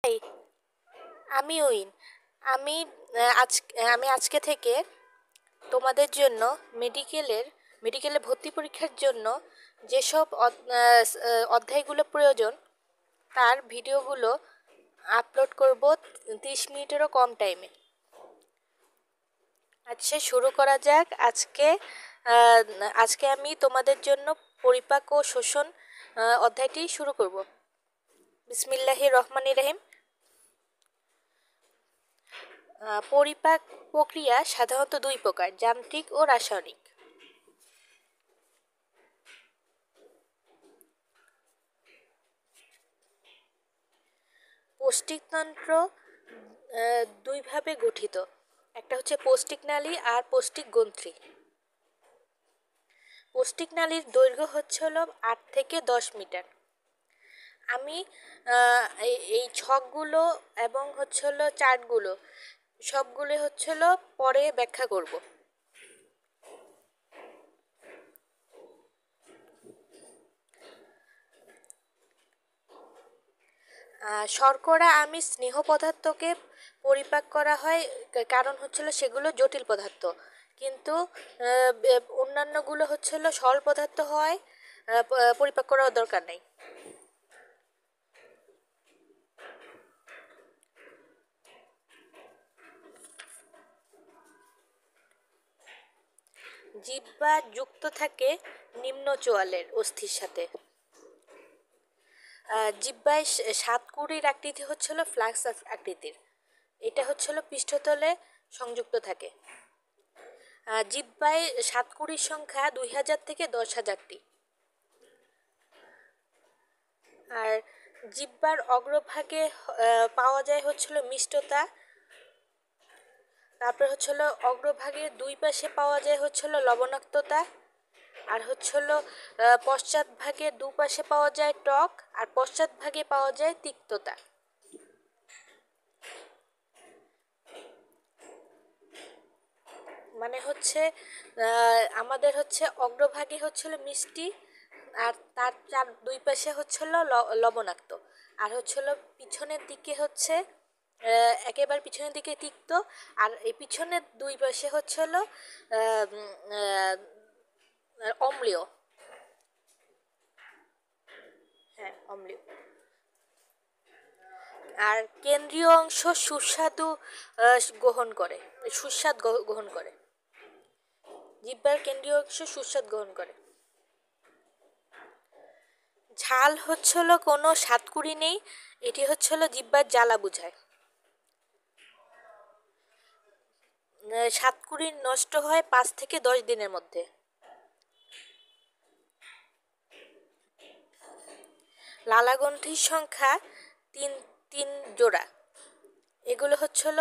High, আমি win. আমি আমি আজকে থেকে তোমাদের জন্য মেডিকেলে ভর্তি পরীক্ষার জন্য যেসব অধ্যায়গুলো প্রয়োজন তার ভিডিওগুলো আপলোড করব 30 মিনিটেরও কম টাইমে। আচ্ছা, শুরু করা যাক। আজকে আমি তোমাদের জন্য পরিপাক ও শোষণ অধ্যায়টি শুরু করব। বিসমিল্লাহির রহমানির রহিম। পরিপাক প্রক্রিয়া সাধারণত দুই প্রকার, যান্ত্রিক ও রাসায়নিক। পৌষ্টিকতন্ত্র দুইভাবে গঠিত, একটা হচ্ছে পৌষ্টিক নালী আর পৌষ্টিক গ্রন্থি। পৌষ্টিক নালীর দৈর্ঘ্য হচ্ছে হলো 8 থেকে 10 মিটার। আমি এই ছকগুলো এবং হচ্ছে হলো চার্টগুলো সবগুলো হচ্ছে হলো পরে ব্যাখ্যা করব। শর্করা, আমিষ, স্নেহ পদার্থকে পরিপাক করা হয়, কারণ হচ্ছিল সেগুলো জটিল পদার্থ, কিন্তু অন্যান্যগুলো হচ্ছিল সরল পদার্থ হয়, পরিপাক করার দরকার নেই। জিহ্বা যুক্ত থাকে নিম্ন চোয়ালের অস্থির সাথে। জিহ্বায় সাতকুড়ির আকৃতি হচ্ছিল ফ্লাক্স আকৃতির, এটা হচ্ছিল পৃষ্ঠতলে সংযুক্ত থাকে। জিহ্বায় সাতকুড়ির সংখ্যা 2000 থেকে 10,000টি। আর জিহ্বার অগ্রভাগে পাওয়া যায় হচ্ছিল মিষ্টতা, তারপরে হচ্ছিল অগ্রভাগের দুই পাশে পাওয়া যায় হচ্ছিল লবণাক্ততা, আর হচ্ছিল পশ্চাৎভাগের দুপাশে পাওয়া যায় টক, আর পশ্চাৎভাগে পাওয়া যায় তিক্ততা। মানে হচ্ছে আমাদের হচ্ছে অগ্রভাগে হচ্ছিল মিষ্টি, আর তার দুই পাশে হচ্ছিল লবণাক্ত, আর হচ্ছিল পিছনের দিকে হচ্ছে একেবারে পিছনের দিকে তিক্ত, আর এই পিছনের দুই পাশে হচ্ছিল অম্লীয়। হ্যাঁ, অম্লীয়। আর কেন্দ্রীয় অংশ সুস্বাদু সুস্বাদ গ্রহণ করে। জিহ্বার কেন্দ্রীয় অংশ সুস্বাদ গ্রহণ করে। ঝাল হচ্ছিল কোনো সাতকুড়ি নেই, এটি হচ্ছিল জিহ্বার জ্বালা বুঝায়। সাতকুড়ি নষ্ট হয় 5 থেকে 10 দিনের মধ্যে। লালাগ্রন্থির সংখ্যা তিন জোড়া। এগুলো হচ্ছিল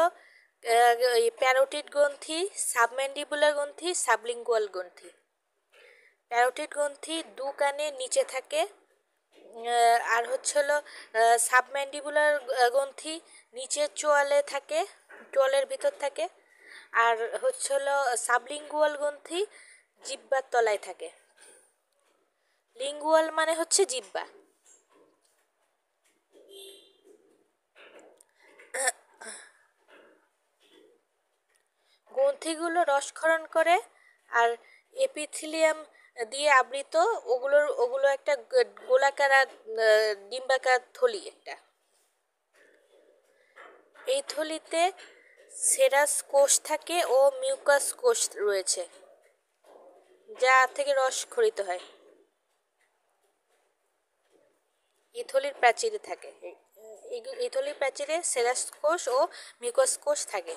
প্যারোটিড গ্রন্থি, সাবম্যান্ডিবুলার গ্রন্থি, সাবলিঙ্গুয়াল গ্রন্থি। প্যারোটিড গ্রন্থি দু কানের নিচে থাকে, আর হচ্ছিল সাবম্যান্ডিবুলার গ্রন্থি নিচের চোয়ালে থাকে, চোয়ালের ভিতর থাকে, আর হচ্ছিল সাবলিঙ্গুয়াল গ্রন্থি জিহ্বার তলায় থাকে। লিঙ্গুয়াল মানে হচ্ছে জিহ্বা। গ্রন্থিগুলো রসক্ষরণ করে, আর এপিথেলিয়াম দিয়ে আবৃত। ওগুলো একটা গোলাকার ডিম্বাকার থলি একটা। এই থলিতে সেরাস কোষ থাকে ও মিউকাস কোষ রয়েছে, যা থেকে রস ক্ষরিত হয়। এই থলির প্রাচীরে থাকে, এই থলির প্রাচীরে সেরাস কোষ ও মিউকাস কোষ থাকে।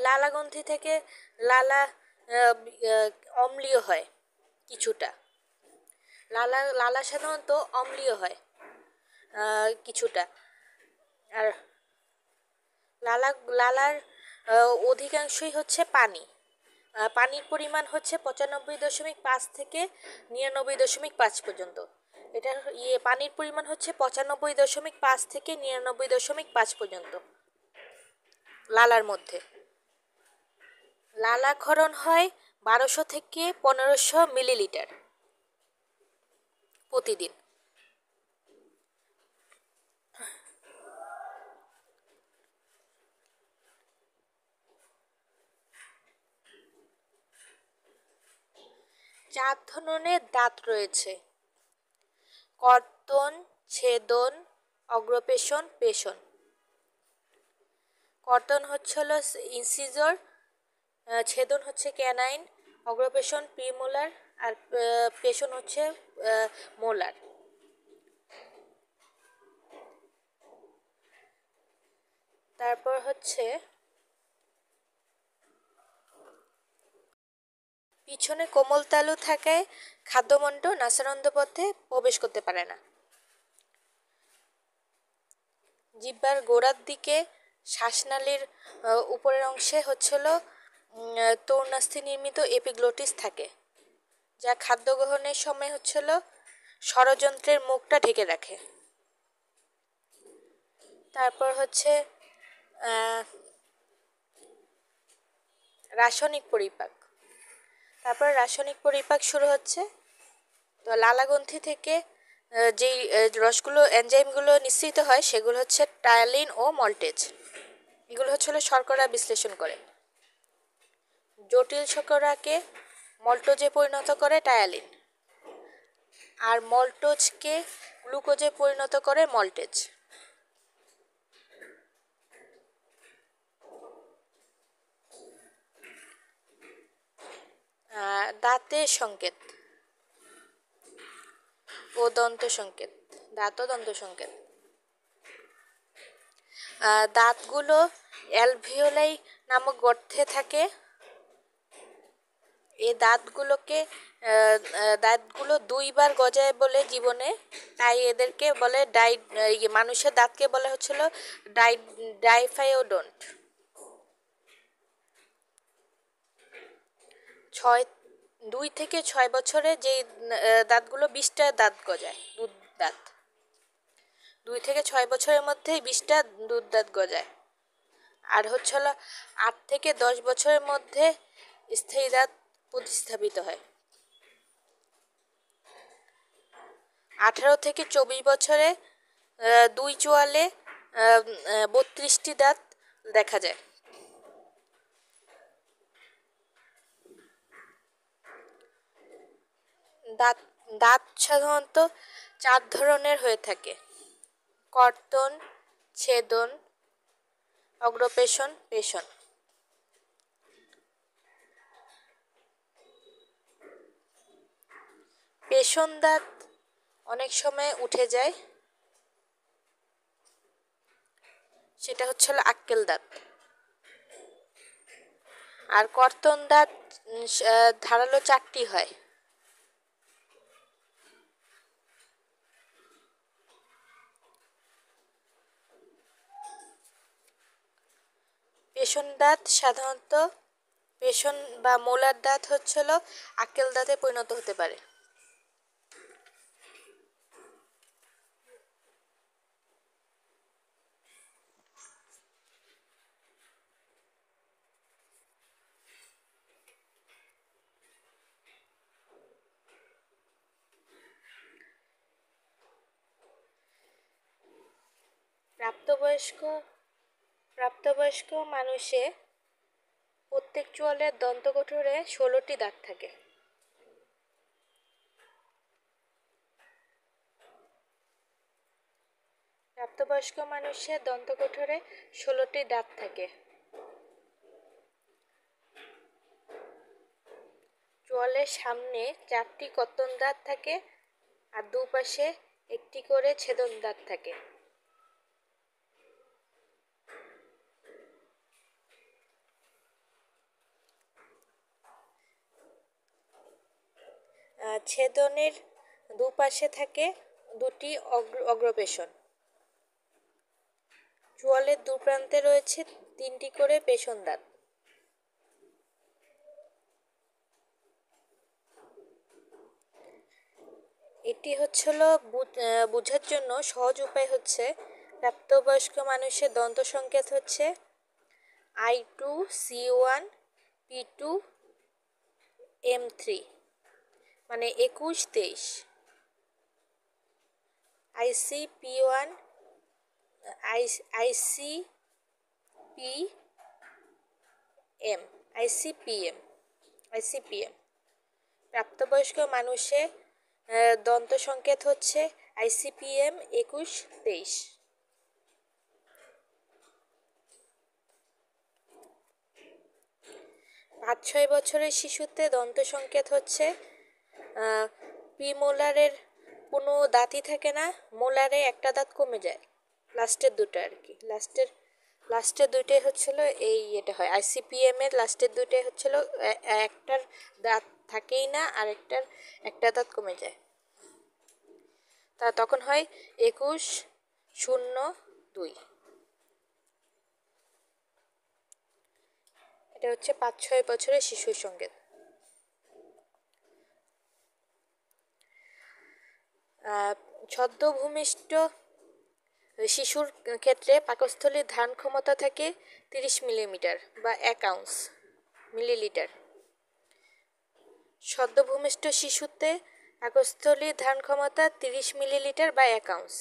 লালাগ্রন্থি থেকে লালা অম্লীয় হয় কিছুটা। লালা সাধারণত অম্লীয় হয় কিছুটা। আর লালার অধিকাংশই হচ্ছে পানি। পানির পরিমাণ হচ্ছে 95.5 থেকে 99.5 পর্যন্ত। এটার পানির পরিমাণ হচ্ছে 95.5 থেকে 99.5 পর্যন্ত লালার মধ্যে। লালা ক্ষরণ হয় 1200 থেকে 1500 মিলিলিটার প্রতিদিন। 4 ধরনের দাঁত রয়েছে: কর্তন, ছেদন, অগ্রপেশন, পেশন। কর্তন হচ্ছে হলো ইনসিজর, ছেদন হচ্ছে ক্যানাইন, অগ্রপেশন প্রিমোলার, আর পেশন হচ্ছে মোলার। তারপর হচ্ছে পিছনে কোমল তালু থাকায় খাদ্যমণ্ড নাসারন্ধ্র পথে প্রবেশ করতে পারে না। জিহ্বার গোড়ার দিকে শ্বাসনালীর উপরের অংশে হচ্ছিল তরুণাস্থি নির্মিত এপিগ্লোটিস থাকে, যা খাদ্য গ্রহণের সময় হচ্ছিল ষড়যন্ত্রের মুখটা ঢেকে রাখে। তারপর হচ্ছে রাসায়নিক পরিপাক। তারপর রাসায়নিক পরিপাক শুরু হচ্ছে। তো লালাগ্রন্থি থেকে যেই রসগুলো এনজাইমগুলো নিঃসৃত হয় সেগুলো হচ্ছে টায়ালিন ও মল্টেজ। এগুলো হচ্ছে শর্করা বিশ্লেষণ করে। জটিল শর্করাকে মল্টোজে পরিণত করে টায়ালিন, আর মল্টোজকে গ্লুকোজে পরিণত করে মল্টেজ। দাঁতের সংকেত ও দন্ত সংকেত। দাঁত ও দন্ত সংকেত। দাঁতগুলো অ্যালভিওলাই নামক গর্তে থাকে। এই দাঁতগুলো 2বার গজায় বলে জীবনে, তাই এদেরকে বলে মানুষের দাঁতকে বলা হচ্ছিল ডাইফাইওডন্ট। 2 থেকে 6 বছরে যেই দাঁতগুলো 20টা দাঁত গজায়, দুধ দাঁত। 2 থেকে 6 বছরের মধ্যে 20টা দুধ দাঁত গজায়। আর হচ্ছে 8 থেকে 10 বছরের মধ্যে স্থায়ী দাঁত প্রতিস্থাপিত হয়। 18 থেকে 24 বছরে 2 চোয়ালে 32টি দাঁত দেখা যায়। দাঁত সাধারণত 4 ধরনের হয়ে থাকে: কর্তন, ছেদন, অগ্রপেশন, পেশন। পেশন দাঁত অনেক সময় উঠে যায়, সেটা হচ্ছে আক্কেল দাঁত। আর কর্তন দাঁত ধারালো 4টি হয়। পেশন দাঁত সাধারণত পেশন বা মোলার দাঁত হচ্ছিল আক্কেল দাঁতে পরিণত হতে পারে। প্রাপ্তবয়স্ক মানুষে প্রত্যেক চোয়ালের দন্তকোঠরে 16টি দাঁত থাকে। প্রাপ্তবয়স্ক মানুষের দন্তকোঠরে 16টি দাঁত থাকে। চোয়ালের সামনে 4টি কর্তন দাঁত থাকে, আর দুপাশে 1টি করে ছেদন দাঁত থাকে। ছেদনের দুপাশে থাকে 2টি অগ্রপেশন। চোয়ালের দুপ্রান্তে রয়েছে 3টি করে পেশন দাঁত। এটি হচ্ছিল বোঝার জন্য সহজ উপায় হচ্ছে প্রাপ্তবয়স্ক মানুষের দন্ত সংকেত হচ্ছে I2, C1, P2, M3, মানে 21, 23। ICP1, ICPM, ICPM। প্রাপ্তবয়স্ক মানুষে দন্ত সংকেত হচ্ছে ICPM 21-23। 5-6 বছরের শিশুতে দন্ত সংকেত হচ্ছে প্রিমোলারের কোনো দাঁতই থাকে না, মোলারে একটা দাঁত কমে যায়, লাস্টের দুটো আর কি, লাস্টের দুইটাই হচ্ছিল এটা হয় ICPM এর লাস্টের দুইটাই হচ্ছিল একটার দাঁত থাকেই না আর একটা দাঁত কমে যায়, তখন হয় 21-0-2। এটা হচ্ছে 5-6 বছরের শিশুর সংকেত। ছদ্ম ভূমিষ্ঠ শিশুর ক্ষেত্রে পাকস্থলীর ধারণ ক্ষমতা থাকে 30 মিলিমিটার বা 1 আউন্স মিলিলিটার। সদ্যভূমিষ্ঠ শিশুতে পাকস্থলীর ধারণ ক্ষমতা 30 মিলিলিটার বা 1 আউন্স।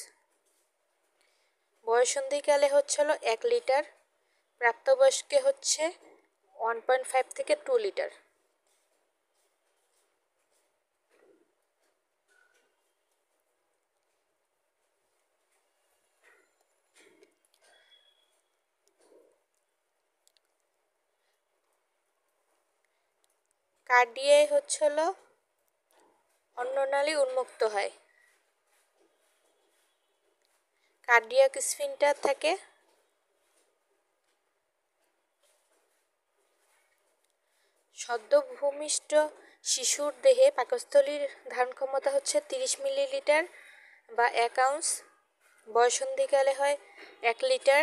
বয়সন্ধিকালে হচ্ছিল 1 লিটার, প্রাপ্তবয়স্কে হচ্ছে 1.5 থেকে 2 লিটার। কার্ডিয়ায় হচ্ছিল অন্ননালী উন্মুক্ত হয়, কার্ডিয়াক স্ফিংটার থাকে। সদ্যভূমিষ্ঠ শিশুর দেহে পাকস্থলীর ধারণ ক্ষমতা হচ্ছে 30 মিলিলিটার বা 1 আউন্স, বয়সন্ধিকালে হয় 1 লিটার,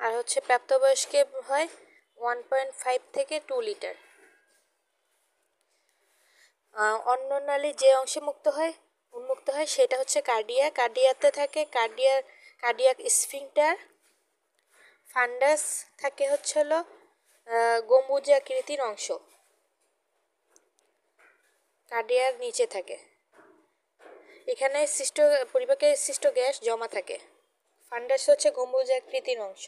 আর হচ্ছে প্রাপ্তবয়স্কে হয় 1.5 থেকে 2 লিটার। অন্ননালী যে অংশে উন্মুক্ত হয় সেটা হচ্ছে কার্ডিয়াতে থাকে কার্ডিয়াক স্ফিংটার। ফান্ডাস থাকে হচ্ছিল গম্বুজাকৃতির অংশ, কার্ডিয়ার নিচে থাকে, এখানে পরিপাকে সৃষ্ট গ্যাস জমা থাকে। ফান্ডাস হচ্ছে গম্বুজাকৃতির অংশ।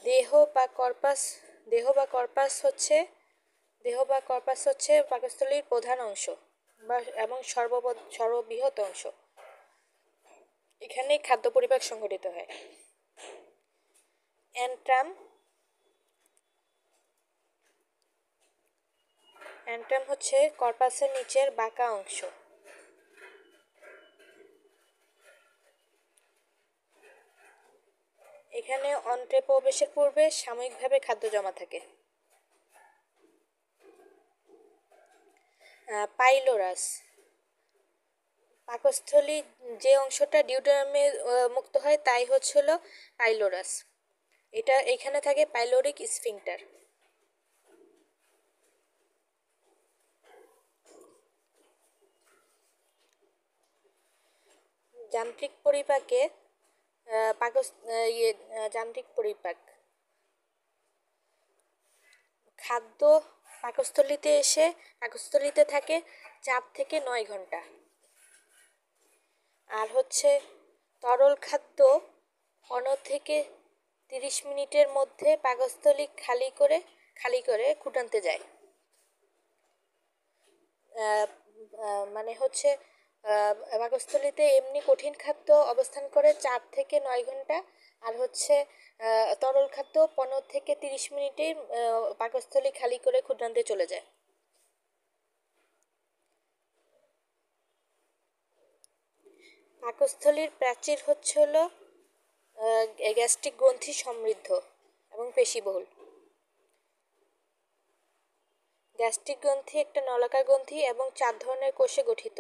দেহ বা কর্পাস হচ্ছে পাকস্থলীর প্রধান অংশ এবং সর্ববৃহৎ অংশ, এখানে খাদ্য পরিপাক সংঘটিত হয়। অ্যান্ট্রাম হচ্ছে কর্পাসের নিচের বাঁকা অংশ। এখানে অন্ত্রে প্রবেশের পূর্বে সাময়িকভাবে খাদ্য জমা থাকে। পাইলোরাস, পাকস্থলী যে অংশটা ডিউডেনামে মুক্ত হয় তাই হচ্ছিল পাইলোরাস, এখানে থাকে পাইলোরিক স্ফিংটার। যান্ত্রিক পরিপাক, খাদ্য পাকস্থলীতে থাকে 4 থেকে 9 ঘন্টা, আর হচ্ছে তরল খাদ্য 15 থেকে 30 মিনিটের মধ্যে পাকস্থলী খালি করে ক্ষুধান্তে যায়। মানে হচ্ছে পাকস্থলীতে এমনি কঠিন খাদ্য অবস্থান করে 4 থেকে 9 ঘন্টা, আর হচ্ছে তরল খাদ্য 15 থেকে 30 মিনিটে পাকস্থলী খালি করে ক্ষুধান্তে চলে যায়। পাকস্থলীর প্রাচীর হচ্ছিল গ্যাস্ট্রিক গ্রন্থি সমৃদ্ধ এবং পেশিবহুল। গ্যাস্ট্রিক গ্রন্থি একটা নলাকার গ্রন্থি এবং 4 ধরনের কোষে গঠিত।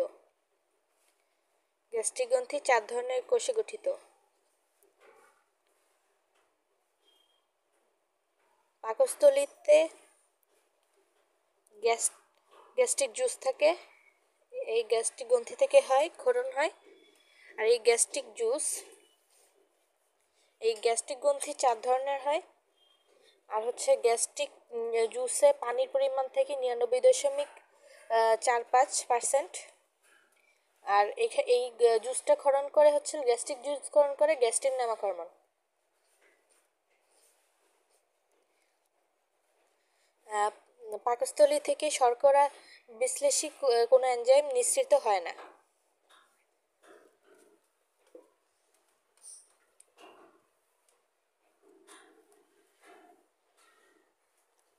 গ্যাস্ট্রিক গ্রন্থি 4 ধরনের কোষে গঠিত। পাকস্থলীতে গ্যাস্ট্রিক জুস থাকে, এই গ্যাস্ট্রিক গ্রন্থি থেকে ক্ষরণ হয়, আর এই গ্যাস্ট্রিক গ্রন্থি 4 ধরনের হয়, আর হচ্ছে গ্যাস্ট্রিক জুসে পানির পরিমাণ থেকে 99.45%, আর এই জুসটা ক্ষরণ করে হচ্ছে গ্যাস্ট্রিক জুস ক্ষরণ করে গ্যাস্ট্রিন নামক হরমোন। আহ, পাকস্থলী থেকে শর্করা বিশ্লেষী কোনো এনজাইম নিঃসৃত হয় না।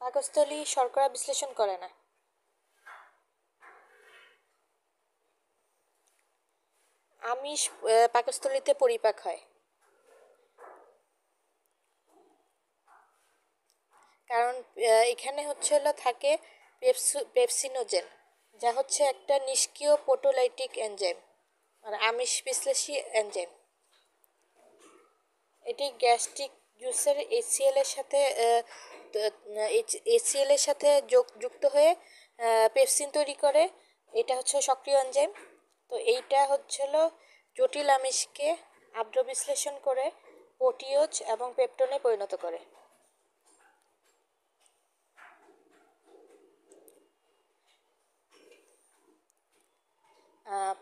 পাকস্থলী শর্করা বিশ্লেষণ করে না। আমিষ পাকস্থলীতে পরিপাক হয়, কারণ এখানে থাকে পেপসিনোজেন, যা একটা নিষ্ক্রিয় প্রোটোলাইটিক এনজাইম, মানে আমিষ বিশ্লেষী এনজাইম। এটি গ্যাস্ট্রিক জুসের এসিএল এর সাথে যুক্ত হয়ে পেপসিন তৈরি করে। এটা সক্রিয় এনজাইম। তো এইটা জটিল আমিষকে আদ্র বিশ্লেষণ করে প্রোটিওজ এবং পেপটনে পরিণত করে।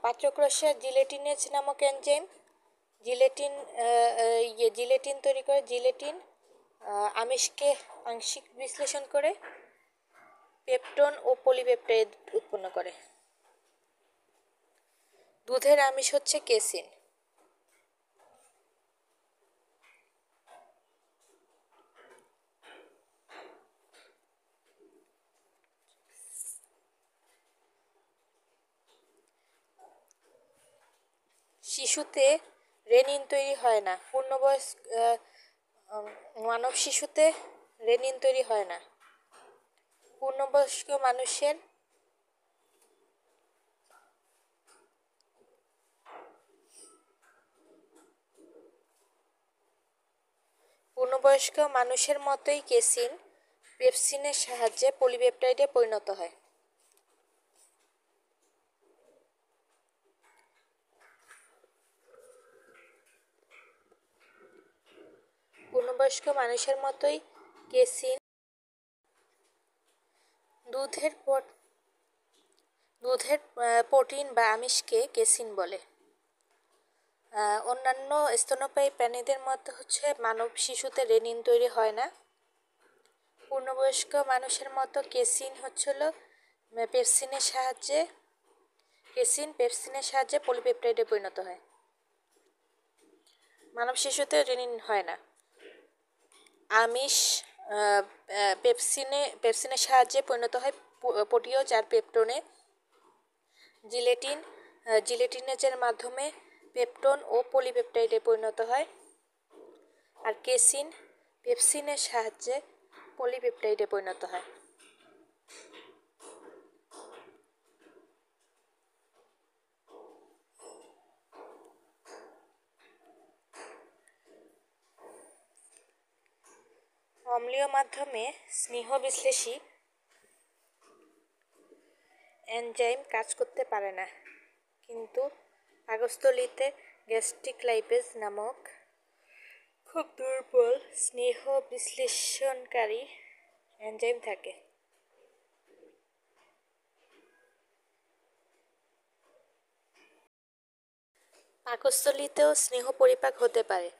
পাচকরসে জিলেটিনেজ নামক এনজাইম জিলেটিন তৈরি করে। জিলেটিন আমিষকে আংশিক বিশ্লেষণ করে পেপটন ও পলিপেপটাইড উৎপন্ন করে। দুধের আমিষ কেসিন। শিশুতে রেনিন তৈরি হয় না। মানব শিশুতে রেনিন তৈরি হয় না। পূর্ণবয়স্ক মানুষের মতোই কেসিন পেপসিনের সাহায্যে পলিপেপটাইডে পরিণত হয়। পূর্ণবয়স্ক মানুষের মতোই কেসিন দুধের প্রোটিন বা আমিষকে কেসিন বলে। অন্যান্য স্তন্যপায়ী প্রাণীদের মতো মানব শিশুতে রেনিন তৈরি হয় না। পূর্ণবয়স্ক মানুষের মতো কেসিন পেপসিনের সাহায্যে পলিপেপটাইডে পরিণত হয়। মানব শিশুতে রেনিন হয় না। আমিষ পেপসিনের সাহায্যে পরিণত হয় প্রোটিওজ আর পেপটনে। জিলেটিনেজের মাধ্যমে পেপটন ও পলিপেপটাইডে পরিণত হয়। আর কেসিন পেপসিনের সাহায্যে পলিপেপটাইডে পরিণত হয়। অম্লীয় মাধ্যমে স্নেহ বিশ্লেষী এনজাইম কাজ করতে পারে না, কিন্তু পাকস্থলীতে গ্যাস্ট্রিক লাইপেজ নামক খুব দুর্বল স্নেহ বিশ্লেষণকারী এনজাইম থাকে। পাকস্থলীতেও স্নেহ পরিপাক হতে পারে।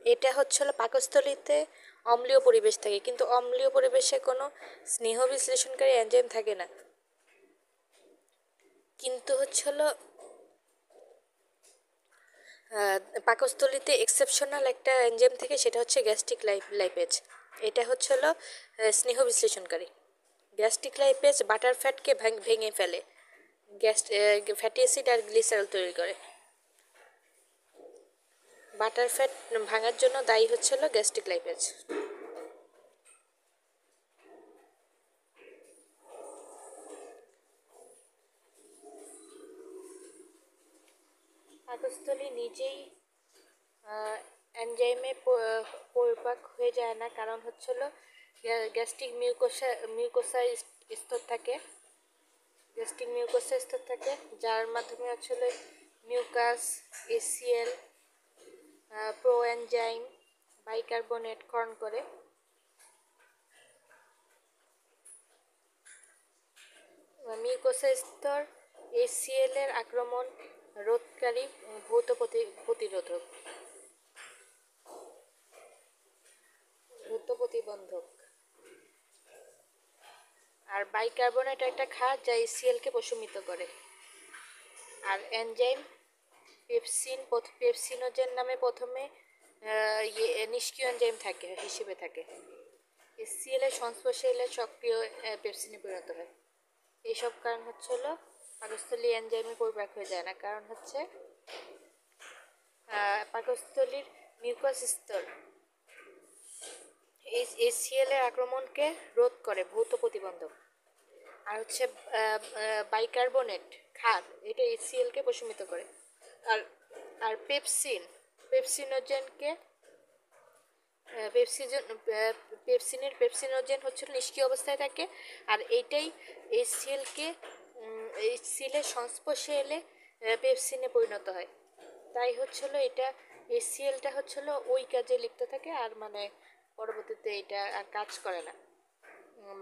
এটা পাকস্থলীতে অম্লীয় পরিবেশ থাকে, কিন্তু অম্লীয় পরিবেশে কোনো স্নেহ বিশ্লেষণকারী এনজাইম থাকে না। কিন্তু পাকস্থলীতে এক্সেপশনাল একটা এনজাইম থাকে, সেটা গ্যাস্ট্রিক লাইপেজ। এটা স্নেহ বিশ্লেষণকারী। গ্যাস্ট্রিক লাইপেজ বাটার ফ্যাটকে ভেঙে ফেলে, ফ্যাটি অ্যাসিড আর গ্লিসারল তৈরি করে। বাটার ফ্যাট ভাঙার জন্য দায়ী গ্যাস্ট্রিক লাইপেজ। পাকস্থলী নিজেই এনজাইমে পরিপাক হয়ে যায় না, কারণ গ্যাস্ট্রিক মিউকোসা স্তর থাকে। গ্যাস্ট্রিক মিউকোসা স্তর থাকে, যার মাধ্যমে মিউকাস, এসিএল, প্রোএনজাইম, বাইকার্বনেট ক্ষরণ করে। মিউকোসা স্তর এসিএল এর আক্রমণ রোধকারী ভৌত প্রতিরোধক। প্রতিবন্ধক। আর বাইকার্বনেট একটা ক্ষার যা HCl কে প্রশমিত করে। আর এনজাইম পেপসিনোজেন নামে প্রথমে নিষ্ক্রিয় এনজাইম থাকে হিসেবে থাকে। HCl এর সংস্পর্শে এলে সক্রিয় পেপসিনে পরিণত হয়। এইসব কারণ হলো পাকস্থলী এনজাইমে পরিপাক হয়ে যায় না, কারণ হচ্ছে পাকস্থলীর মিউকাস স্তর HCl এর আক্রমণকে রোধ করে, ভৌত প্রতিবন্ধক। আর হচ্ছে বাইকার্বনেট ক্ষার, এটা HCl কে প্রশমিত করে। আর আর পেপসিনোজেনকে পেপসিনোজেন হচ্ছে নিষ্ক্রিয় অবস্থায় থাকে। আর এইটাই HCl এর সংস্পর্শে এলে পেপসিনে পরিণত হয়। তাই এটা HClটা ওই কাজে লিপ্ত থাকে, আর মানে পরবর্তীতে এটা আর কাজ করে না,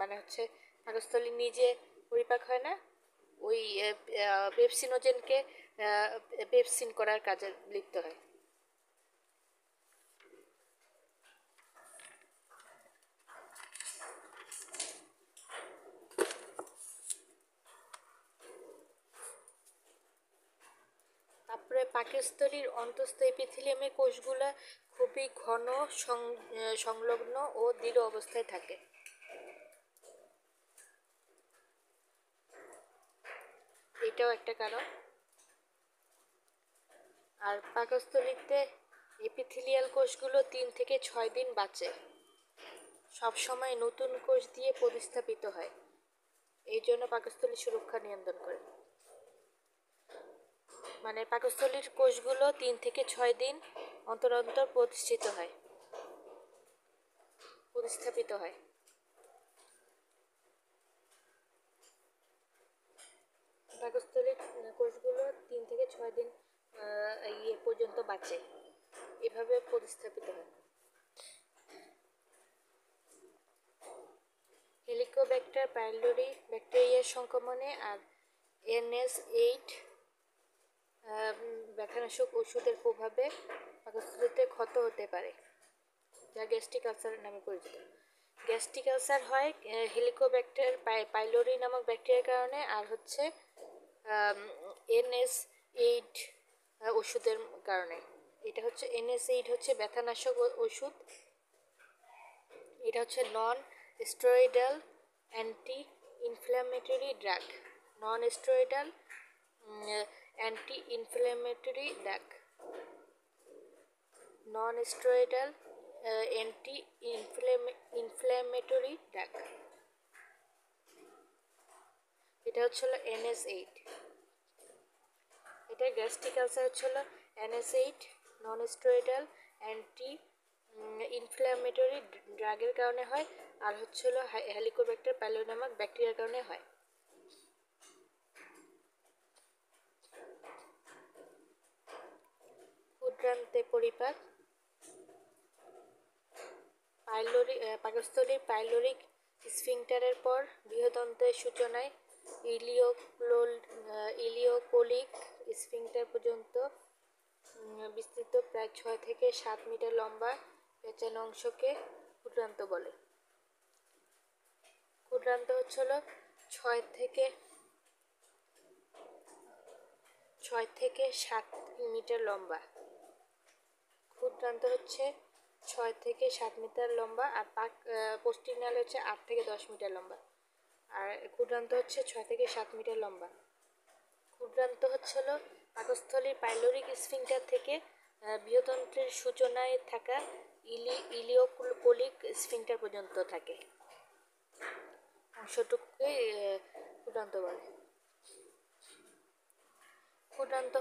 মানে পাকস্থলী নিজে পরিপাক হয় না, ওই পেপসিনোজেনকে পেপসিন করার কাজে লিপ্ত হয়। তারপরে পাকস্থলীর অন্তঃস্থ এপিথেলিয়ামের কোষগুলো খুবই ঘন, সংলগ্ন ও দৃঢ় অবস্থায় থাকে। এটাও একটা কারণ। আর পাকস্থলীতে এপিথেলিয়াল কোষগুলো 3 থেকে 6 দিন বাঁচে, সবসময় নতুন কোষ দিয়ে প্রতিস্থাপিত হয়। এই জন্য পাকস্থলী সুরক্ষা নিয়ন্ত্রণ করে। মানে পাকস্থলীর কোষগুলো 3 থেকে 6 দিন অন্তর অন্তর প্রতিস্থাপিত হয়। পাকস্থলীর কোষগুলো 3 থেকে 6 দিন পর্যন্ত বাঁচে, এভাবে প্রতিস্থাপিত হয়। হেলিকোব্যাক্টার পাইলোরি ব্যাকটেরিয়ার সংক্রমণে আর NS8 ব্যথানাশক ওষুধের প্রভাবে পাকস্থলীতে ক্ষত হতে পারে, যা গ্যাস্ট্রিক আলসার নামে পরিচিত। গ্যাস্ট্রিক আলসার হয় হেলিকোব্যাক্টার পাইলোরি নামক ব্যাকটেরিয়ার কারণে, আর NS8 ওষুধের কারণে। এটা NS8 ব্যথানাশক ওষুধ। এটা non steroidal anti inflammatory drug. Non steroidal anti inflammatory drug. Non steroidal anti inflammatory drug. এটা NS8। এটা gastric ulcer NS8 non steroidal anti inflammatory ড্রাগের কারণে হয়, আর হেলিকোব্যাক্টার পাইলোরি নামক ব্যাকটেরিয়ার কারণে হয়। ক্ষুদ্রান্তে পরিপাক। পাকস্থলীর পাইলোরিক স্ফিংক্টারের পর বৃহদন্ত্রের সূচনায় ইলিওকোলিক স্ফিংক্টার পর্যন্ত বিস্তৃত প্রায় 6 থেকে 7 মিটার লম্বা পেঁচানো অংশকে ক্ষুদ্রান্ত বলে। ক্ষুদ্রান্ত 6 থেকে 7 মিটার লম্বা। ক্ষুদ্রান্ত 6 থেকে 7 মিটার লম্বা, আর পোস্টিনাল 8 থেকে 10 মিটার লম্বা। আর ক্ষুদ্রান্ত 6 থেকে 7 মিটার লম্বা। ক্ষুদ্রান্ত পাকস্থলীর পাইলোরিক স্ফিংক্টার থেকে বৃহদন্ত্রের সূচনায় থাকা ইলিওকোলিক স্ফিংক্টার পর্যন্ত থাকে অংশটুকুকে ক্ষুদ্রান্ত বলে। ক্ষুদ্রান্ত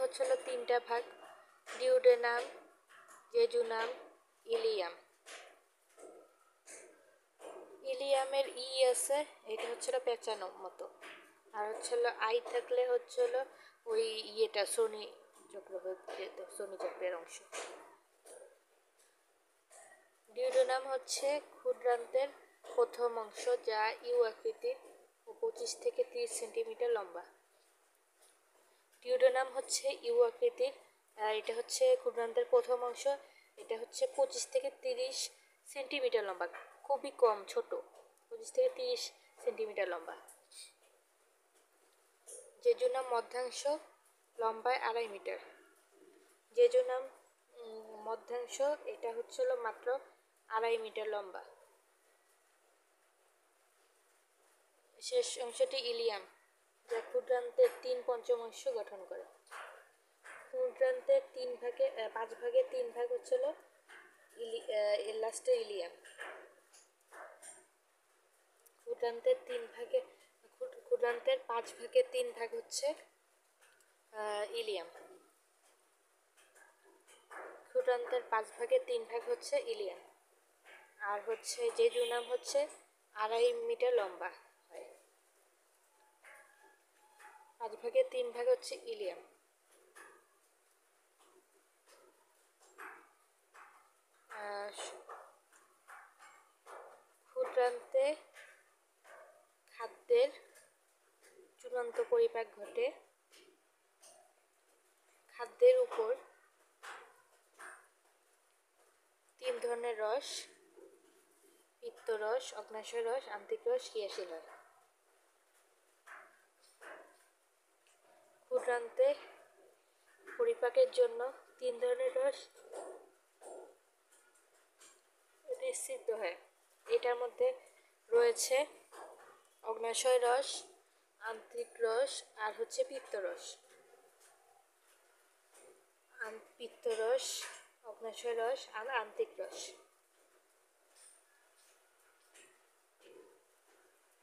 3টা ভাগ: ডিউডেনাম, জেজুনাম, ইলিয়াম। ইলিয়ামের আছে, এটা পেঁচানো মতো। আর আই থাকলে ওই শনি চক্রের অংশ। ডিউডেনাম ক্ষুদ্রান্তের প্রথম অংশ, যা ইউ আকৃতির ও 25 থেকে 30 সেন্টিমিটার লম্বা। ডিউডেনাম ইউ আকৃতির, এটা ক্ষুদ্রান্তের প্রথম অংশ, এটা 25 থেকে 30 সেন্টিমিটার লম্বা। খুবই কম, ছোট, 25 থেকে 30 সেন্টিমিটার লম্বা। জেজুনাম মধ্যাংশ লম্বায় 2.5 মিটার। জেজুনাম মধ্যাংশ এটা হচ্ছিল মাত্র 2.5 মিটার লম্বা। শেষ অংশটি ইলিয়াম, যা ক্ষুদ্রান্তের 3/5 গঠন করে। ক্ষুদ্রান্তের 5 ভাগের 3 ভাগ হচ্ছিল লাস্টের ইলিয়াম। ক্ষুদ্রান্তের 5 ভাগের 3 ভাগ হচ্ছে ইলিয়াম। ক্ষুদ্রান্তের 5 ভাগের 3 ভাগ হচ্ছে ইলিয়াম। আর হচ্ছে জেজুনাম হচ্ছে 2.5 মিটার লম্বা হয়। 5 ভাগের 3 ভাগ হচ্ছে ইলিয়াম। ক্ষুদ্রান্তে খাদ্যের চূড়ান্ত পরিপাক ঘটে। খাদ্যের উপর 3 ধরনের রস, পিত্তরস, অগ্ন্যাশয় রস, আন্ত্রিক রস ক্রিয়াশীল হয়। ক্ষুদ্রান্তে পরিপাকের জন্য 3 ধরনের রস নিঃসৃত হয়। এটার মধ্যে রয়েছে অগ্ন্যাশয় রস, আন্ত্রিক রস আর হচ্ছে পিত্তরস। পিত্তরস, অগ্ন্যাশয় রস আর আন্ত্রিক রস।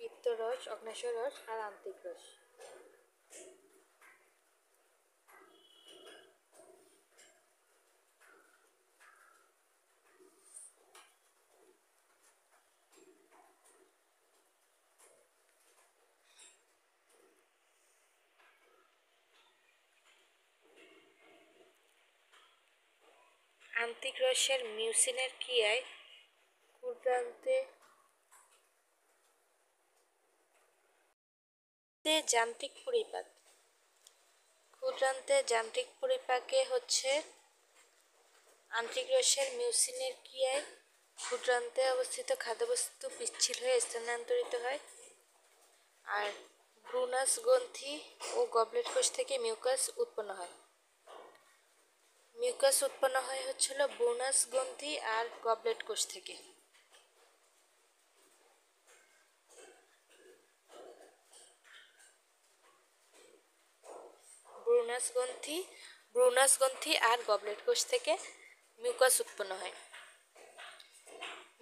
পিত্তরস, অগ্ন্যাশয় রস আর আন্ত্রিক রস। আন্ত্রিক রসের মিউসিনের ক্রিয়ায় ক্ষুদ্রান্তে যান্ত্রিক পরিপাক। ক্ষুদ্রান্তে যান্ত্রিক পরিপাকে হচ্ছে আন্ত্রিক রসের মিউসিনের ক্রিয়ায় ক্ষুদ্রান্তে অবস্থিত খাদ্যবস্তু পিচ্ছিল হয়ে স্থানান্তরিত হয়। আর ব্রুনাস গ্রন্থি ও গবলেট কোষ থেকে মিউকাস উৎপন্ন হয়। মিউকাস উৎপন্ন হয় হচ্ছিল ব্রুনাস গ্রন্থি আর গবলেট কোষ থেকে। ব্রুনাস গ্রন্থি আর গবলেট কোষ থেকে মিউকাস উৎপন্ন হয়।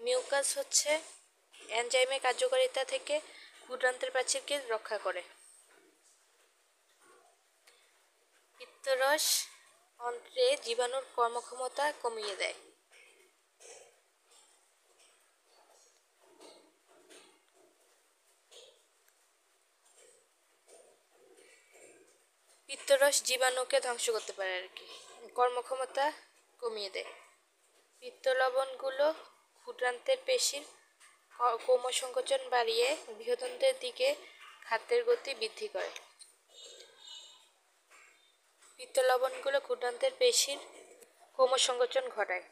মিউকাস হচ্ছে এনজাইমের কার্যকারিতা থেকে ক্ষুদ্রান্তের প্রাচীরকে রক্ষা করে। পিত্তরস অন্ত্রে জীবাণুর কর্মক্ষমতা কমিয়ে দেয়। পিত্তরস জীবাণুকে ধ্বংস করতে পারে আর কি, কর্মক্ষমতা কমিয়ে দেয়। পিত্ত লবণগুলো ক্ষুদ্রান্তের পেশির কোমসংকোচন বাড়িয়ে বৃহদন্তের দিকে খাদ্যের গতি বৃদ্ধি করে। পিত্ত লবণগুলো ক্ষুদ্রান্তের পেশির কোমসংকোচন ঘটায়।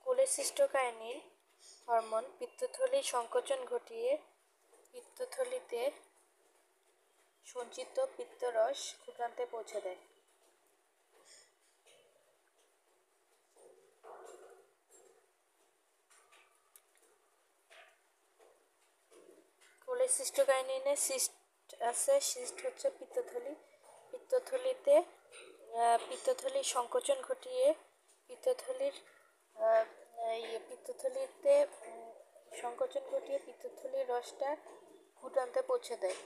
কোলেসিস্টোকাইনিন হরমোন পিত্তথলির সংকোচন ঘটিয়ে পিত্তথলিতে সঞ্চিত পিত্তরস ক্ষুদ্রান্তে পৌঁছে দেয়। কোলেসিস্টোকাইনিনে সিস্ট আছে। সিস্ট হচ্ছে পিত্তথলি। পিত্তথলির সংকোচন ঘটিয়ে পিত্তথলির রসটা ক্ষুদ্রান্তে পৌঁছে দেয়।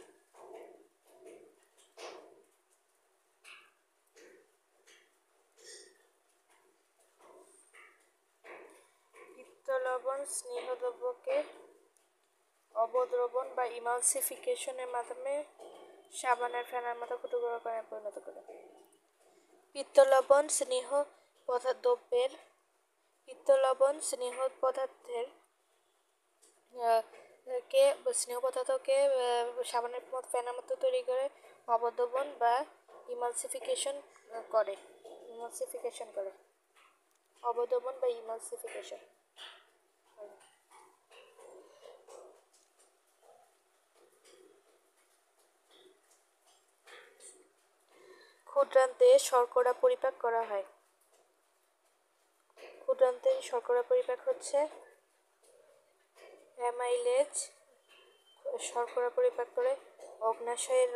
পিত্ত লবণ স্নেহদ্রব্যকে অবদ্রবণ বা ইমালসিফিকেশনের মাধ্যমে সাবানের ফেনার মতো ক্ষুদ্র কণায় পরিণত করে। পিত্ত লবণ স্নেহ পদার্থের আহ, কে স্নেহ পদার্থকে সাবানের মতো ফেনার মতো তৈরি করে অবদবন বা ইমালসিফিকেশন করে ইমালসিফিকেশন করে অবদবন বা ইমালসিফিকেশন। ক্ষুদ্রান্তে শর্করা পরিপাক করা হয়। ক্ষুদ্রান্তে শর্করা পরিপাক হচ্ছে অ্যামাইলেজ শর্করা পরিপাক করে, অগ্ন্যাশয়ের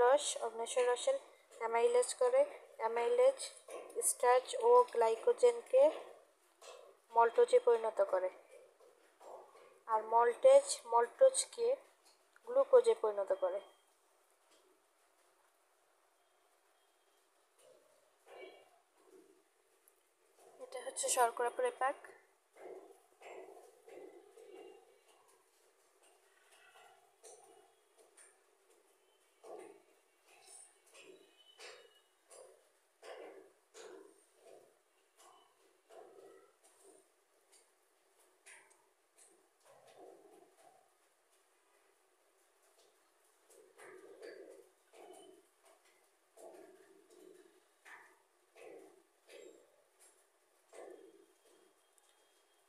রসের অ্যামাইলেজ করে, অ্যামাইলেজ স্টার্চ ও গ্লাইকোজেনকে মল্টোজে পরিণত করে, আর মল্টোজকে গ্লুকোজে পরিণত করে। এটা হচ্ছে শর্করা পরিপাক।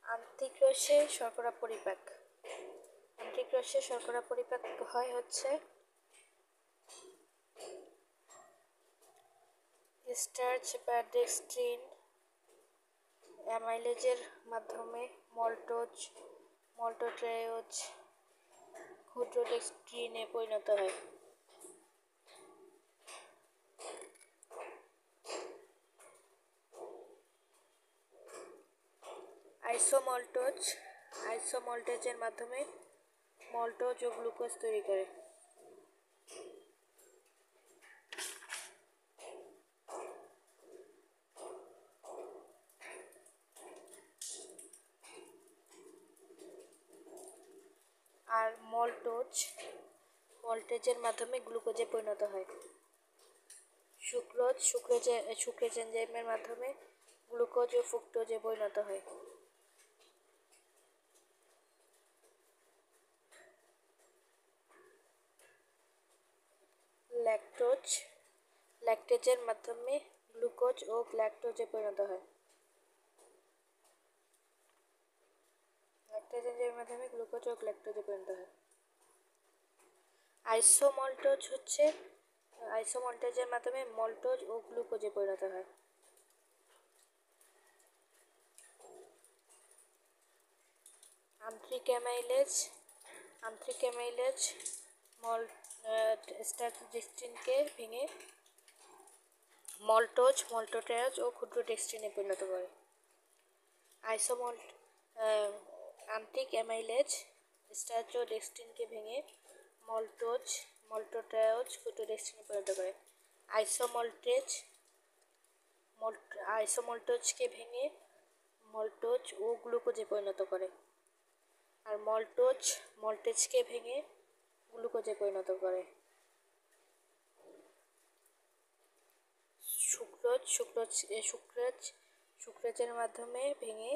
আন্ত্রিক রসে শর্করা পরিপাক। আন্ত্রিক রসে শর্করা পরিপাক হয় হচ্ছে স্টার্চ বা ডেক্সট্রিন অ্যামাইলেজের মাধ্যমে মল্টোট্রেয়োজ ক্ষুদ্র ডেক্সট্রিনে পরিণত হয়। আইসোমল্টেজের মাধ্যমে মল্টোজ ও গ্লুকোজ তৈরি করে। আর মল্টেজের মাধ্যমে গ্লুকোজে পরিণত হয়। সুক্রোজ এনজাইমের মাধ্যমে গ্লুকোজ ও ফ্রুক্টোজে পরিণত হয়। ল্যাকটেজের মাধ্যমে গ্লুকোজ ও গ্ল্যাকটোজে পরিণত হয়। ল্যাকটেজ এনজাইমের মাধ্যমে গ্লুকোজ ও গ্ল্যাকটোজে পরিণত হয়। আইসোমল্টেজের মাধ্যমে মল্টোজ ও গ্লুকোজে পরিণত হয়। আন্ত্রিক অ্যামাইলেজ স্টার্চকে ভেঙে মল্টোট্রেয়োজ ও ক্ষুদ্র ডেক্সট্রিনে পরিণত করে। আন্ত্রিক অ্যামাইলেজ স্টার্চ ও ডেক্সট্রিনকে ভেঙে মল্টোট্রেয়োজ ক্ষুদ্র ডেক্সট্রিনে পরিণত করে। আইসোমল্টোজকে ভেঙে মল্টোজ ও গ্লুকোজে পরিণত করে, আর মল্টেজকে ভেঙে গ্লুকোজে পরিণত করে। সুক্রোজের মাধ্যমে ভেঙে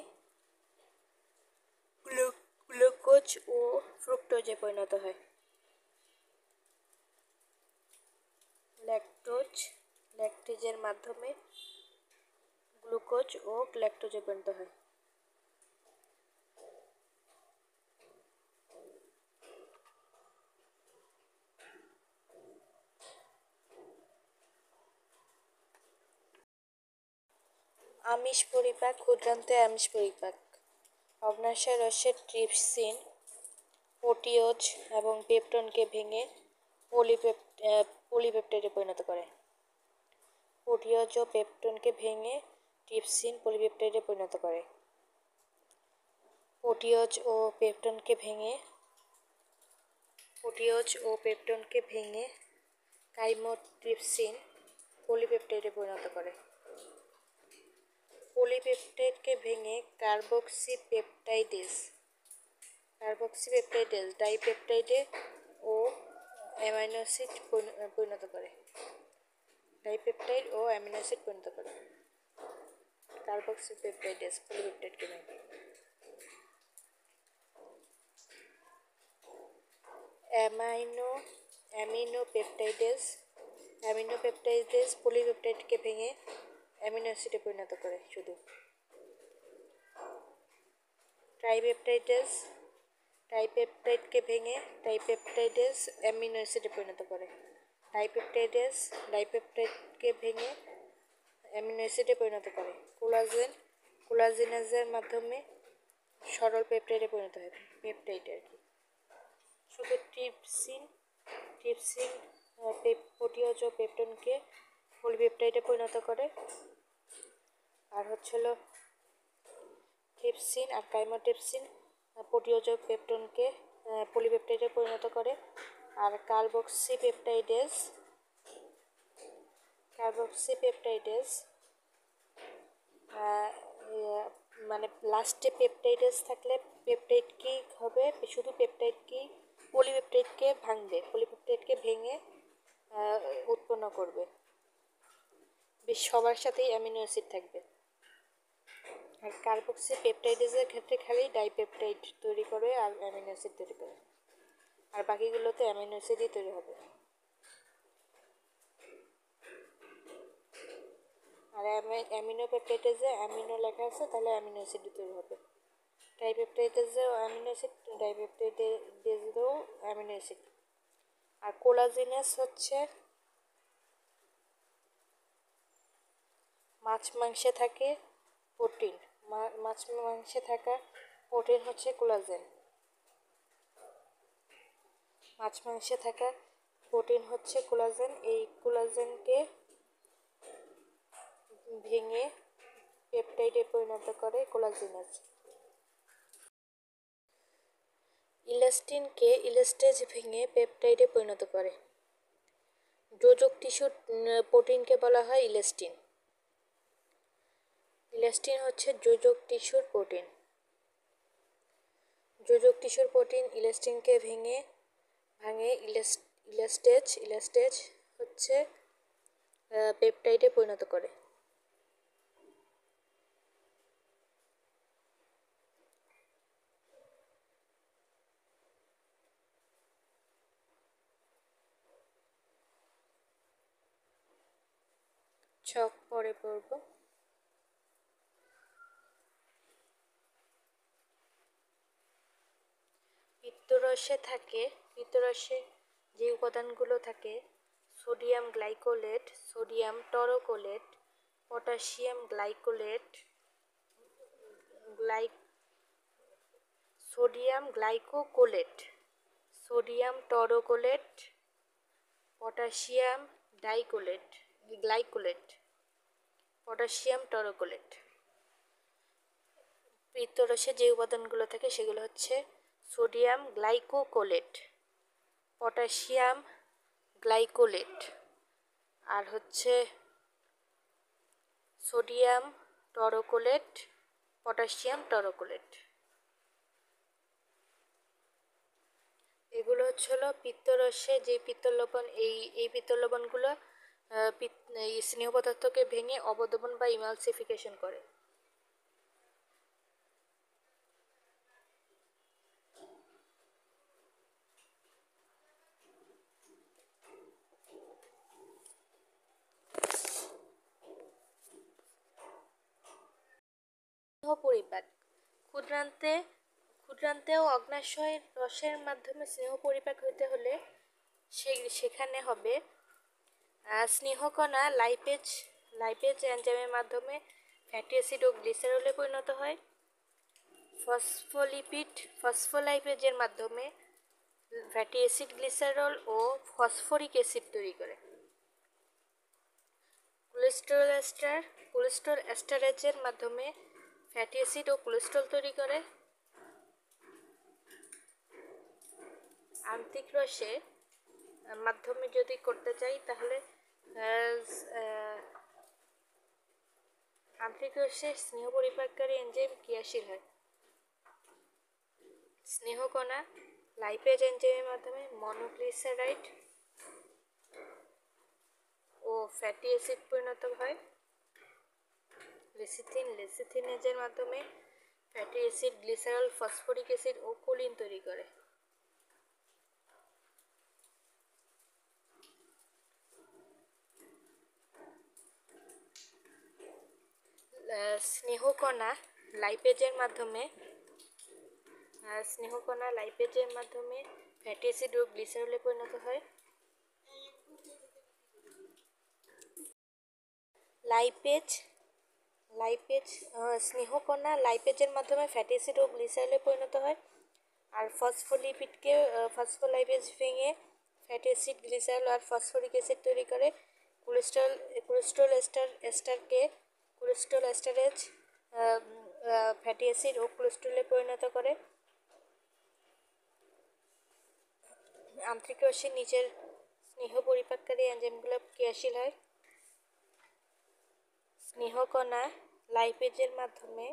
গ্লুকোজ ও ফ্রুক্টোজে পরিণত হয়। ল্যাকটেজের মাধ্যমে গ্লুকোজ ও গ্ল্যাকটোজে পরিণত হয়। আমিষ পরিপাক। ক্ষুদ্রান্তে আমিষ পরিপাক অগ্ন্যাশয় রসের ট্রিপসিন, প্রোটিওজ এবং পেপটনকে ভেঙে পলিপেপটাইডে পরিণত করে। প্রোটিওজ ও পেপটনকে ভেঙে ট্রিপসিন পলিপেপটাইডে পরিণত করে। প্রোটিওজ ও পেপটনকে ভেঙে কাইমোট্রিপসিন পলিপেপটাইডে পরিণত করে। পলিপেপটাইডকে ভেঙে কার্বক্সিপেপটাইডেজ ডাইপেপটাইডে ও অ্যামিনো অ্যাসিড পরিণত করে। কার্বক্সিপেপটাইডেজ পলিপেপটাইডকে ভেঙে। অ্যামিনোপেপটাইডেজ পলিপেপটাইডকে ভেঙে অ্যামিনো অ্যাসিডে পরিণত করে। শুধু ট্রাইপেপটাইডকে ভেঙে ট্রাইপেপটাইডেজ অ্যামিনো অ্যাসিডে পরিণত করে। ডাইপেপটাইডকে ভেঙে অ্যামিনো অ্যাসিডে পরিণত করে। কোলাজিনেজের মাধ্যমে সরল পেপটাইডে পরিণত হয়। পেপটাইড আর কি। শুধু ট্রিপসিন প্রোটিওজ ও পেপটনকে পলিপেপটাইডে পরিণত করে। আর হচ্ছিল ট্রিপসিন আর কাইমোট্রিপসিন প্রোটিওজ ও পেপটনকে পলিপেপটাইডে পরিণত করে। আর কার্বক্সিপেপটাইডেজ মানে লাস্টে পেপটাইডেজ থাকলে পেপটাইড কি হবে, শুধু পেপটাইড কি পলিপেপটাইডকে ভাঙবে, পলিপেপটাইডকে ভেঙে উৎপন্ন করবে। বেশ সবার সাথেই অ্যামিনো অ্যাসিড থাকবে। আর কার্বক্সিপেপটাইডেজের ক্ষেত্রে খালি ডাইপেপটাইড তৈরি করে আর অ্যামিনো অ্যাসিড তৈরি করে, আর বাকিগুলোতে অ্যামিনো অ্যাসিডই তৈরি হবে। আর অ্যামিনোপেপটাইডেজে অ্যামিনো লেখা আছে, তাহলে অ্যামিনো অ্যাসিডই তৈরি হবে। ট্রাইপেপটাইডেজেও অ্যামিনো অ্যাসিড, ডাইপেপটাইডেজেও অ্যামিনো অ্যাসিড। আর কোলাজিনেস হচ্ছে মাছ মাংসে থাকে প্রোটিন। মাছ মাংসে থাকা প্রোটিন হচ্ছে কোলাজেন। মাছ মাংসে থাকা প্রোটিন হচ্ছে কোলাজেন। এই কোলাজেনকে ভেঙে পেপটাইডে পরিণত করে কোলাজিনেজ। ইলাস্টিনকে ইলাস্টেজ ভেঙে পেপটাইডে পরিণত করে। যোজক টিস্যুর প্রোটিনকে বলা হয় ইলাস্টিন। ইলাস্টিন হচ্ছে যোজক টিস্যুর প্রোটিন। যোজক টিস্যুর প্রোটিন ইলাস্টিনকে ভাঙে ইলাস্টেজ হচ্ছে পেপটাইডে পরিণত করে। ছক পরে পড়ব। পিত্তরসে যে উপাদানগুলো থাকে sodium glycolate, sodium taurocholate, potassium sodium glycocholate, sodium taurocholate, potassium glycolate, potassium taurocholate. পিত্তরসে যে উপাদানগুলো থাকে সেগুলো হচ্ছে সোডিয়াম গ্লাইকোকোলেট, পটাশিয়াম গ্লাইকোলেট, আর হচ্ছে সোডিয়াম টরোকোলেট, পটাশিয়াম টরোকোলেট। এগুলো হচ্ছিল পিত্তরসে যে পিত্তলবণ। এই পিত্তলবণগুলো স্নেহ পদার্থকে ভেঙে অবদমন বা ইমালসিফিকেশন করে। পরিপাক ক্ষুদ্রান্তে ও অগ্নাশয় রসের মাধ্যমে স্নেহ পরিপাক হইতে হলে সেখানে হবে স্নেহকণা লাইপেজ এনজাইমের মাধ্যমে ফ্যাটি অ্যাসিড ও গ্লিসারলে পরিণত হয়। ফসফোলাইপেজের মাধ্যমে ফ্যাটি অ্যাসিড, গ্লিসারল ও ফসফরিক অ্যাসিড তৈরি করে। কোলেস্টেরল এস্টারেজের মাধ্যমে ফ্যাটি অ্যাসিড ও কোলেস্ট্রল তৈরি করে। আন্ত্রিক রসে মাধ্যমে যদি করতে চাই তাহলে আন্ত্রিক রসে স্নেহ পরিপাককারী এনজাইম ক্রিয়াশীল হয়। স্নেহকণা লাইপেজ এনজাইমের মাধ্যমে মনোগ্লিসারাইড ও ফ্যাটি অ্যাসিড পরিণত হয়। লেসিথিনেজের মাধ্যমে fatty acid, glycerol, phosphoric acid ও কোলিন তৈরি করে। স্নেহকণা লাইপেজের মাধ্যমে ফ্যাটি অ্যাসিড ও গ্লিসারলে পরিণত হয়। স্নেহকণা লাইপেজের মাধ্যমে ফ্যাটি অ্যাসিড ও গ্লিসারলে পরিণত হয়। আর ফসফোলিপিডকে ফসফোলাইপেজ ভেঙে ফ্যাটি অ্যাসিড, গ্লিসারল আর ফসফরিক অ্যাসিড তৈরি করে। কোলেস্ট্রল এস্টারেজ ফ্যাটি অ্যাসিড ও কোলেস্ট্রলে পরিণত করে। আন্তরিক রশ্মির নিচের স্নেহ পরিপাককারী এনজাইমগুলো ক্রিয়াশীল হয়। স্নেহকণা লাইপেজের মাধ্যমে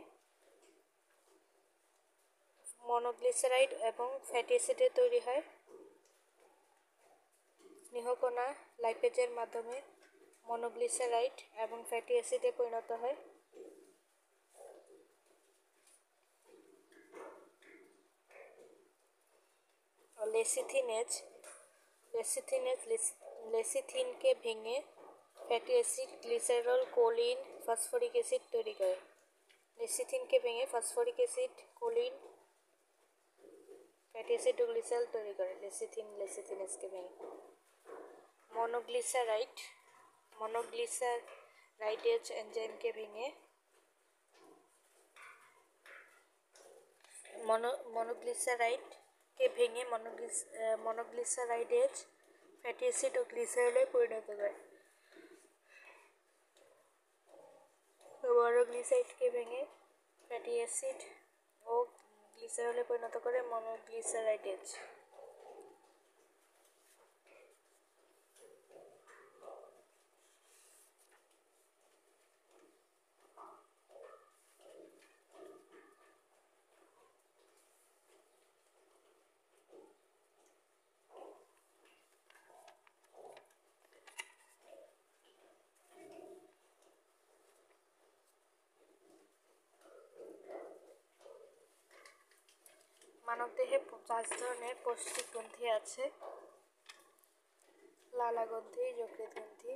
মনোগ্লিসারাইড এবং ফ্যাটি অ্যাসিডের তৈরি হয়। স্নেহকণা লাইপেজের মাধ্যমে মনোগ্লিসারাইড এবং ফ্যাটি অ্যাসিডে পরিণত হয়। লেসিথিনকে ভেঙে fatty acid, glycerol, choline, phosphoric acid তৈরি করে। লেসিথিনকে ভেঙে phosphoric acid, choline, fatty acid ও গ্লিসারল তৈরি করে। লেসিথিনেসকে ভেঙে মনোগ্লিসারাইডেজ এনজাইমকে ভেঙে মনোগ্লিসারাইডেজ ফ্যাটি অ্যাসিড ও গ্লিসারলে পরিণত করে। মনোগ্লিসারাইডকে ভেঙে ফ্যাটি অ্যাসিড ও গ্লিসারলে পরিণত করে মনোগ্লিসারাইডেজ। মানবদেহে 5 ধরনের পৌষ্টিক গ্রন্থি আছে: লালা গ্রন্থি, যকৃৎ গ্রন্থি,